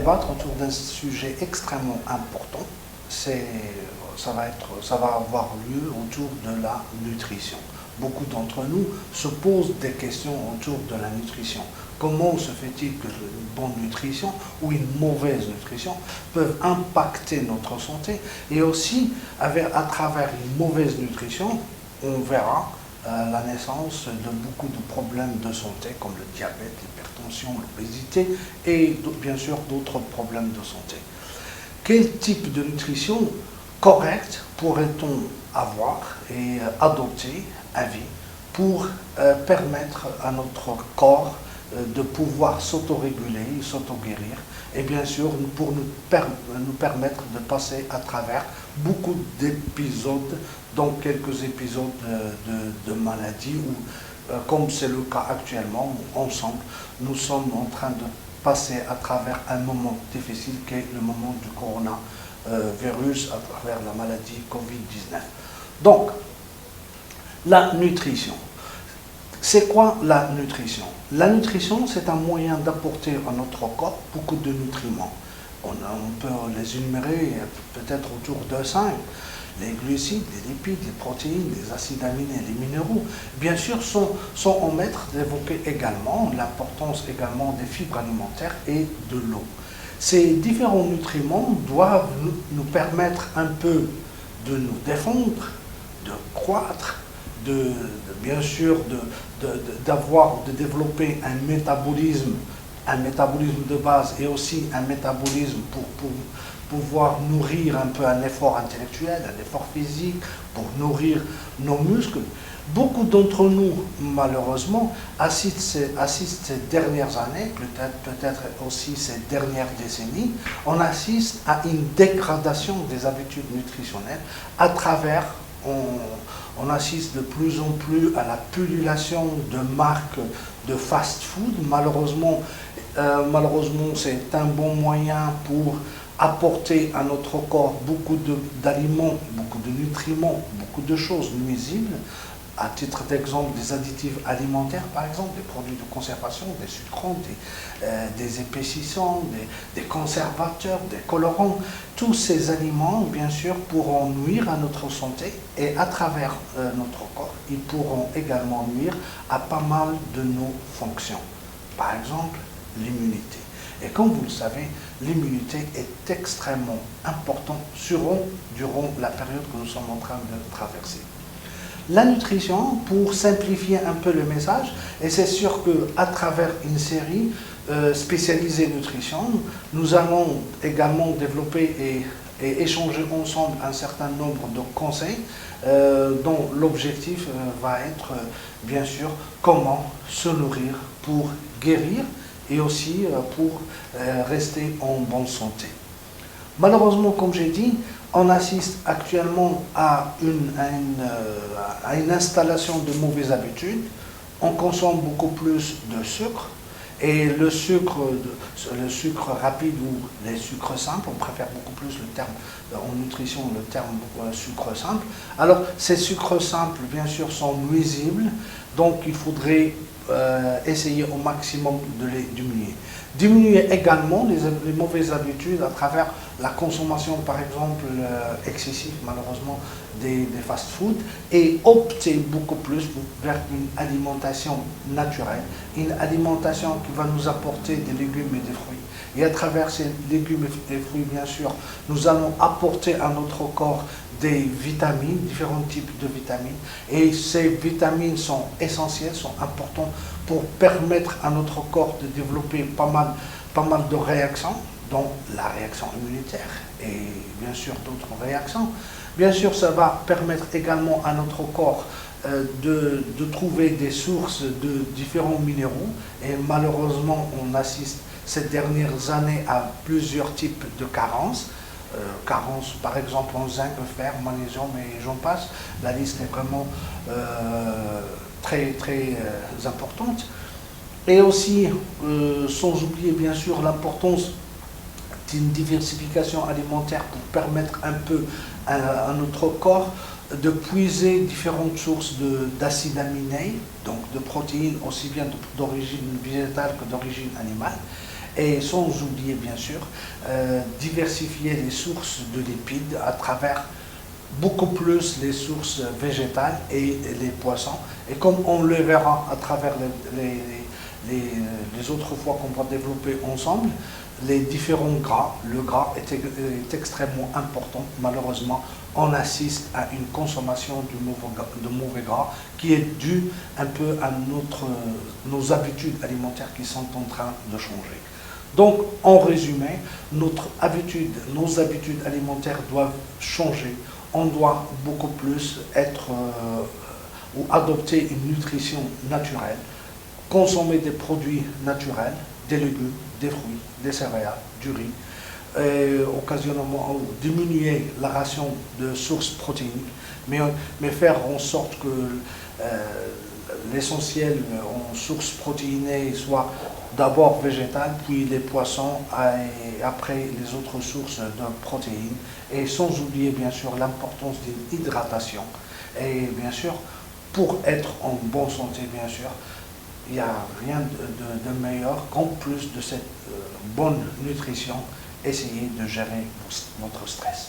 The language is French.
débattre autour d'un sujet extrêmement important. Ça va avoir lieu autour de la nutrition. Beaucoup d'entre nous se posent des questions autour de la nutrition. Comment se fait-il que une bonne nutrition ou une mauvaise nutrition peuvent impacter notre santé? Et aussi, à travers une mauvaise nutrition, on verra la naissance de beaucoup de problèmes de santé comme le diabète, l'hypertension, l'obésité et bien sûr d'autres problèmes de santé. Quel type de nutrition correcte pourrait-on avoir et adopter à vie pour permettre à notre corps de pouvoir s'autoréguler, s'auto-guérir et bien sûr pour nous permettre de passer à travers beaucoup d'épisodes, donc quelques épisodes de maladie où, comme c'est le cas actuellement, ensemble, nous sommes en train de passer à travers un moment difficile qui est le moment du coronavirus, à travers la maladie Covid-19. Donc, la nutrition. C'est quoi la nutrition? La nutrition, c'est un moyen d'apporter à notre corps beaucoup de nutriments. On peut les énumérer peut-être autour de 5. Les glucides, les lipides, les protéines, les acides aminés, les minéraux, bien sûr, sont en maître d'évoquer également l'importance également des fibres alimentaires et de l'eau. Ces différents nutriments doivent nous permettre un peu de nous défendre, de croître, bien sûr de développer un métabolisme de base et aussi un métabolisme pour pouvoir nourrir un peu un effort intellectuel, un effort physique, pour nourrir nos muscles. Beaucoup d'entre nous, malheureusement, assistent ces dernières années, peut-être aussi ces dernières décennies, on assiste à une dégradation des habitudes nutritionnelles à travers, on assiste de plus en plus à la pullulation de marques de fast-food. Malheureusement, c'est un bon moyen pour apporter à notre corps beaucoup d'aliments, beaucoup de nutriments, beaucoup de choses nuisibles. À titre d'exemple, des additifs alimentaires, par exemple, des produits de conservation, des sucrants, des épaississants, des conservateurs, des colorants. Tous ces aliments, bien sûr, pourront nuire à notre santé et à travers notre corps, ils pourront également nuire à pas mal de nos fonctions. Par exemple, l'immunité. Et comme vous le savez, l'immunité est extrêmement importante durant la période que nous sommes en train de traverser. La nutrition, pour simplifier un peu le message, et c'est sûr qu'à travers une série spécialisée nutrition, nous allons également développer et échanger ensemble un certain nombre de conseils dont l'objectif va être bien sûr comment se nourrir pour guérir et aussi pour rester en bonne santé. Malheureusement, comme j'ai dit, on assiste actuellement à une installation de mauvaises habitudes. On consomme beaucoup plus de sucre. Et le sucre rapide ou les sucres simples, on préfère beaucoup plus le terme, en nutrition, le terme sucre simple. Alors, ces sucres simples, bien sûr, sont nuisibles, donc il faudrait essayer au maximum de les diminuer. Diminuer également les mauvaises habitudes à travers la consommation, par exemple, excessive, malheureusement, des fast-foods et opter beaucoup plus vers une alimentation naturelle, une alimentation qui va nous apporter des légumes et des fruits. Et à travers ces légumes et fruits, bien sûr, nous allons apporter à notre corps des vitamines, différents types de vitamines. Et ces vitamines sont essentielles, sont importantes pour permettre à notre corps de développer pas mal de réactions, dont la réaction immunitaire et bien sûr d'autres réactions. Bien sûr, ça va permettre également à notre corps de trouver des sources de différents minéraux. Et malheureusement, on assiste ces dernières années à plusieurs types de carences. Carences par exemple en zinc, fer, magnésium et j'en passe. La liste est vraiment très importante. Et aussi, sans oublier bien sûr l'importance d'une diversification alimentaire pour permettre un peu à notre corps de puiser différentes sources d'acides aminés, donc de protéines aussi bien d'origine végétale que d'origine animale. et sans oublier bien sûr diversifier les sources de lipides à travers beaucoup plus les sources végétales et les poissons. Et comme on le verra à travers les autres fois qu'on va développer ensemble, les différents gras, le gras est extrêmement important. Malheureusement, on assiste à une consommation de mauvais gras qui est due un peu à nos habitudes alimentaires qui sont en train de changer. Donc, en résumé, nos habitudes alimentaires doivent changer. On doit beaucoup plus ou adopter une nutrition naturelle, consommer des produits naturels, des légumes, des fruits, des céréales, du riz, et occasionnellement diminuer la ration de sources protéiniques, mais faire en sorte que l'essentiel en sources protéinées soit d'abord végétal, puis les poissons et après les autres sources de protéines, et sans oublier bien sûr l'importance d'une hydratation. Et bien sûr, pour être en bonne santé, bien sûr, il n'y a rien de meilleur qu'en plus de cette bonne nutrition, essayer de gérer votre stress.